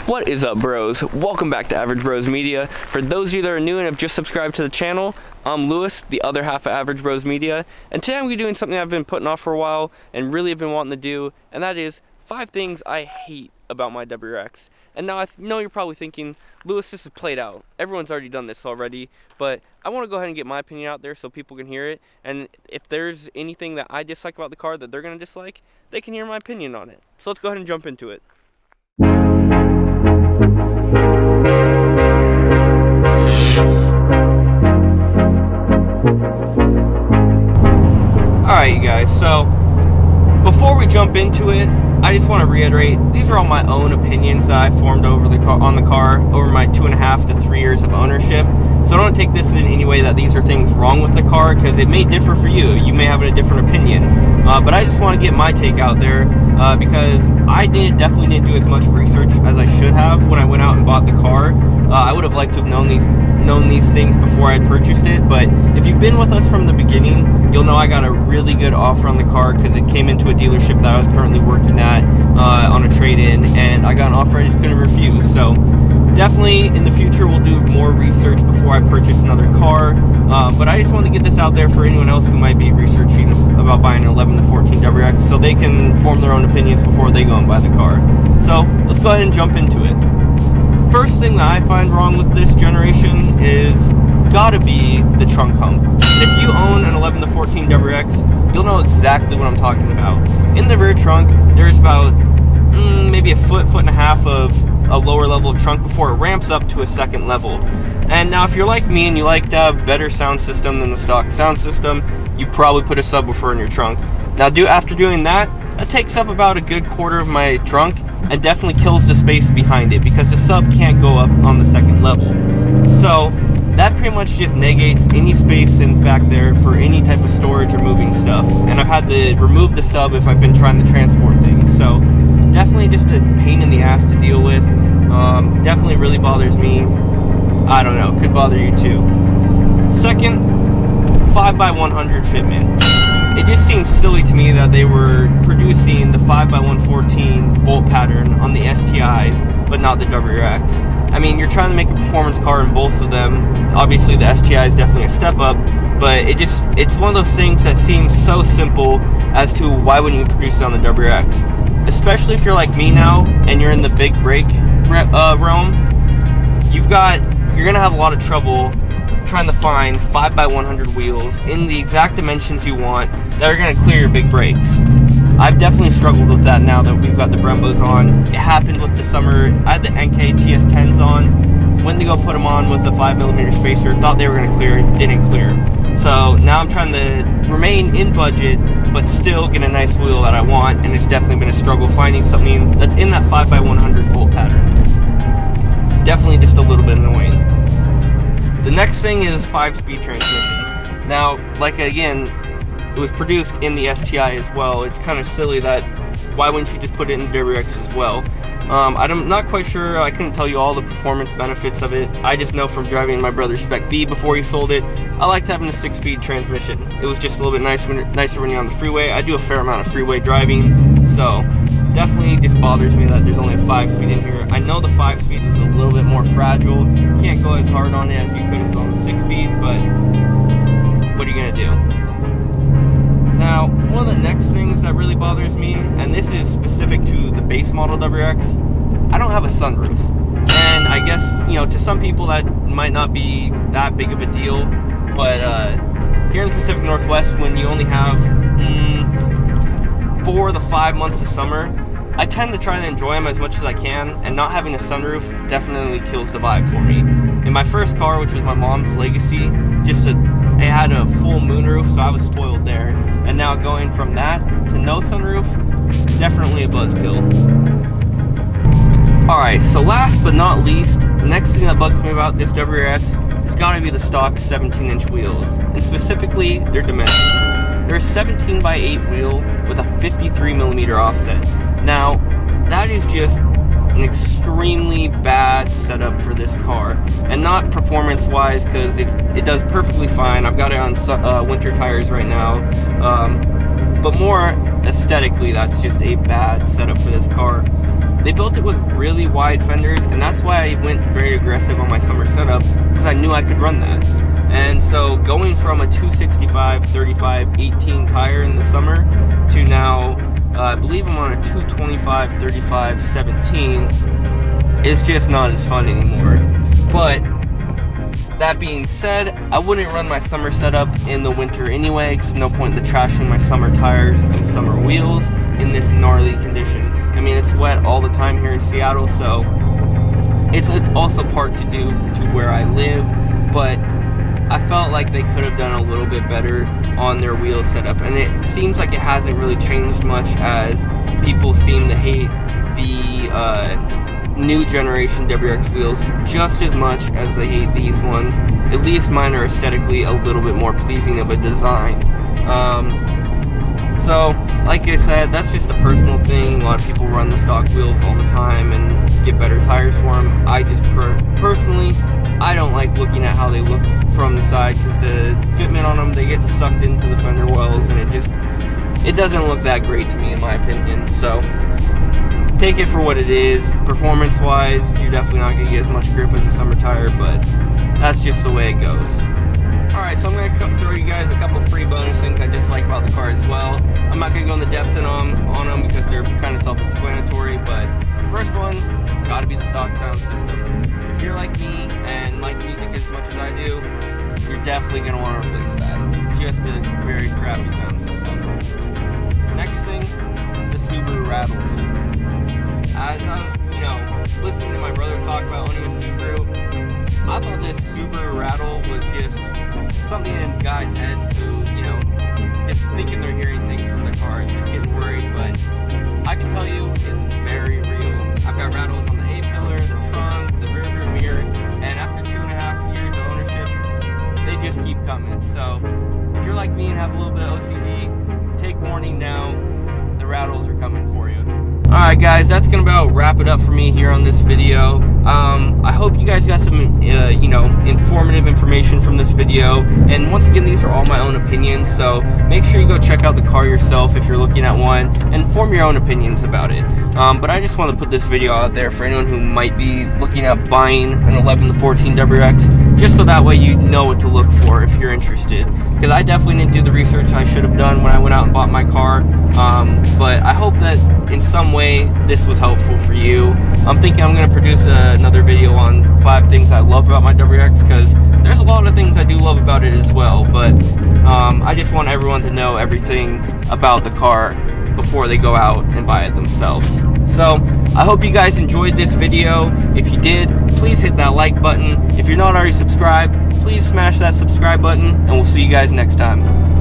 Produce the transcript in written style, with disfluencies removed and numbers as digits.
What is up, bros? Welcome back to Average Bros Media. For those of you that are new and have just subscribed to the channel, I'm Lewis, the other half of Average Bros Media, and today I'm going to be doing something I've been putting off for a while and really have been wanting to do, and that is 5 things I hate about my WRX. And now I know you're probably thinking, Lewis, this is played out. Everyone's already done this already, but I want to go ahead and get my opinion out there so people can hear it, and if there's anything that I dislike about the car that they're going to dislike, they can hear my opinion on it. So let's go ahead and jump into it. Alright, you guys, so before we jump into it, I just want to reiterate, these are all my own opinions that I formed over on the car over my 2.5 to 3 years of ownership. So don't take this in any way that these are things wrong with the car, because it may differ for you. You may have a different opinion. But I just want to get my take out there because I definitely didn't do as much research as I should have when I went out and bought the car. I would have liked to have known these things before I purchased it, but if you've been with us from the beginning, you'll know I got a really good offer on the car because it came into a dealership that I was currently working at on a trade-in, and I got an offer I just couldn't refuse. So definitely in the future we'll do more research before I purchase another car, but I just wanted to get this out there for anyone else who might be researching about buying an 11 to 14 WRX so they can form their own opinions before they go and buy the car. So let's go ahead and jump into it. First thing that I find wrong with this generation is gotta be the trunk hump. And if you own an 11 to 14 WRX, you'll know exactly what I'm talking about. In the rear trunk, there's about maybe a foot and a half of a lower level of trunk before it ramps up to a second level. And now if you're like me and you like to have better sound system than the stock sound system, you probably put a subwoofer in your trunk. Now after doing that, that takes up about a good quarter of my trunk and definitely kills the space behind it because the sub can't go up on the second level. So that pretty much just negates any space in back there for any type of storage or moving stuff. And I've had to remove the sub if I've been trying to transport things. So definitely just a pain in the ass to deal with. Definitely really bothers me. I don't know, could bother you too. Second, 5x100 fitment. It just seems silly to me that they were producing the 5x114 bolt pattern on the STIs, but not the WRX. I mean, you're trying to make a performance car in both of them. Obviously, the STI is definitely a step up, but it's one of those things that seems so simple as to why wouldn't you produce it on the WRX? Especially if you're like me now and you're in the big brake realm, you're gonna have a lot of trouble trying to find 5x100 wheels in the exact dimensions you want that are going to clear your big brakes. I've definitely struggled with that now that we've got the Brembos on. It happened with the summer. I had the NK TS10s on. Went to go put them on with the 5mm spacer. Thought they were going to clear. It didn't clear. So now I'm trying to remain in budget but still get a nice wheel that I want, and it's definitely been a struggle finding something that's in that 5x100 bolt pattern. Definitely just a little bit annoying. The next thing is 5-speed transmission. Now, like again, it was produced in the STI as well. It's kind of silly that, why wouldn't you just put it in the WRX as well? I'm not quite sure, I couldn't tell you all the performance benefits of it. I just know from driving my brother's Spec B before he sold it, I liked having a 6-speed transmission. It was just a little bit nicer when you're on the freeway. I do a fair amount of freeway driving, so definitely just bothers me that there's only a 5-speed in here. I know the 5-speed is a little bit more fragile. You can't go as hard on it as you could as on the 6-speed, but what are you gonna do? Now, one of the next things that really bothers me, and this is specific to the base model WRX, I don't have a sunroof. And I guess, you know, to some people that might not be that big of a deal, but here in the Pacific Northwest, when you only have 4 to 5 months of summer, I tend to try to enjoy them as much as I can, and not having a sunroof definitely kills the vibe for me. In my first car, which was my mom's Legacy, it had a full moonroof, so I was spoiled there. And now going from that to no sunroof, definitely a buzzkill. Alright, so last but not least, the next thing that bugs me about this WRX has got to be the stock 17-inch wheels, and specifically their dimensions. They're a 17x8 wheel with a 53mm offset. Now, that is just an extremely bad setup for this car, and not performance-wise, because it does perfectly fine. I've got it on winter tires right now, but more aesthetically, that's just a bad setup for this car. They built it with really wide fenders, and that's why I went very aggressive on my summer setup, because I knew I could run that. And so going from a 265, 35, 18 tire in the summer to now, I believe I'm on a 225, 35, 17, is just not as fun anymore. But that being said, I wouldn't run my summer setup in the winter anyway, because no point in trashing my summer tires and summer wheels in this gnarly condition. I mean, it's wet all the time here in Seattle, so it's also part to do to where I live, but I felt like they could have done a little bit better on their wheel setup, and it seems like it hasn't really changed much, as people seem to hate the new generation WRX wheels just as much as they hate these ones. At least mine are aesthetically a little bit more pleasing of a design. So, like I said, that's just a personal thing. A lot of people run the stock wheels all the time and get better tires for them. I just personally, I don't like looking at how they look from the side, because the fitment on them, they get sucked into the fender wells, and it doesn't look that great to me, in my opinion. So take it for what it is. Performance wise, you're definitely not going to get as much grip as a summer tire, but that's just the way it goes. Alright, so I'm going to throw you guys a couple free bonus things I just like about the car as well. I'm not going to go into depth on them because they're kind of self-explanatory, but first one, got to be the stock sound system. If you're like me and like music as much as I do, you're definitely going to want to replace that. Just a very crappy sound system. Next thing, the Subaru rattles. As I was, listening to my brother talk about owning a Subaru, I thought this Subaru rattle was just something in guys' heads who, just thinking they're hearing things from their cars, just getting worried, but I can tell you it's very real. I've got rattles on the A-pillar, the trunk, the rearview mirror, and after 2.5 years of ownership, they just keep coming. So if you're like me and have a little bit of OCD, take warning now, the rattles are coming for you. Alright guys, that's going to about wrap it up for me here on this video. I hope you guys got some, informative information from this video. And once again, these are all my own opinions, so make sure you go check out the car yourself if you're looking at one, and form your own opinions about it. But I just want to put this video out there for anyone who might be looking at buying an 11 to 14 WRX, just so that way you know what to look for if you're interested. Because I definitely didn't do the research I should have done when I went out and bought my car. But I hope that in some way this was helpful for you. I'm thinking I'm going to produce another video on 5 things I love about my WRX, because there's a lot of things I do love about it as well, but I just want everyone to know everything about the car before they go out and buy it themselves. So I hope you guys enjoyed this video. If you did, please hit that like button. If you're not already subscribed, please smash that subscribe button, and we'll see you guys next time.